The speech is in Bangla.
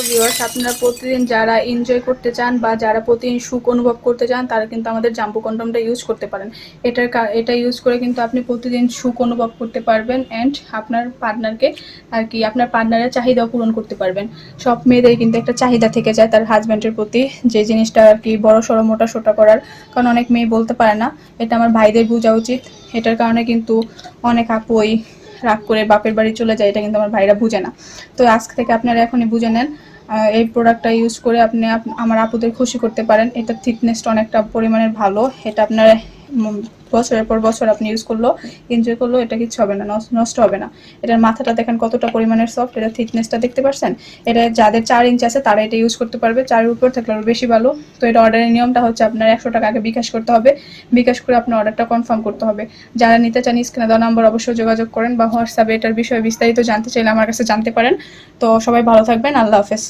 ভিউয়ার্স, আপনারা প্রতিদিন যারা এনজয় করতে চান বা যারা প্রতিদিন সুখ অনুভব করতে চান তারা কিন্তু আমাদের জাম্বো কন্ডমটা ইউজ করতে পারেন। এটা ইউজ করে কিন্তু আপনি প্রতিদিন সুখ অনুভব করতে পারবেন অ্যান্ড আপনার পার্টনারকে আর কি আপনার পার্টনারের চাহিদা পূরণ করতে পারবেন। সব মেয়েদের কিন্তু একটা চাহিদা থেকে যায় তার হাজব্যান্ডের প্রতি, যে জিনিসটা আর কি বড় সড়ো মোটা সোটা করার, কারণ অনেক মেয়ে বলতে পারে না। এটা আমার ভাইদের বোঝা উচিত। এটার কারণে কিন্তু অনেক আপুই রাগ করে বাপের বাড়ি চলে যায়, এটা কিন্তু আমার ভাইরা বুঝে না। তো আজকে থেকে আপনারা এখনই বুঝে নেন, এই প্রোডাক্টটা ইউজ করে আপনি আমার আপুদের খুশি করতে পারেন। এটা থিকনেসটা অনেকটা পরিমাণের ভালো। এটা আপনার বছরের পর বছর আপনি ইউজ করলো, এনজয় করলো, এটা কিছু হবে না, নষ্ট হবে না। এটার মাথাটা দেখেন কতটা পরিমাণের সফট, এটা থিকনেসটা দেখতে পাচ্ছেন। এটা যাদের 4 ইঞ্চ আছে তারা এটা ইউজ করতে পারবে, 4-এর উপর থাকলে আরও বেশি ভালো। তো এটা অর্ডারের নিয়মটা হচ্ছে আপনার 100 টাকা আগে বিকাশ করতে হবে, বিকাশ করে আপনার অর্ডারটা কনফার্ম করতে হবে। যারা নিতে চান স্ক্রিনে দেওয়া নাম্বার অবশ্যই যোগাযোগ করেন, বা হোয়াটসঅ্যাপে এটার বিষয়ে বিস্তারিত জানতে চাইলে আমার কাছে জানতে পারেন। তো সবাই ভালো থাকবেন, আল্লাহ হাফেজ।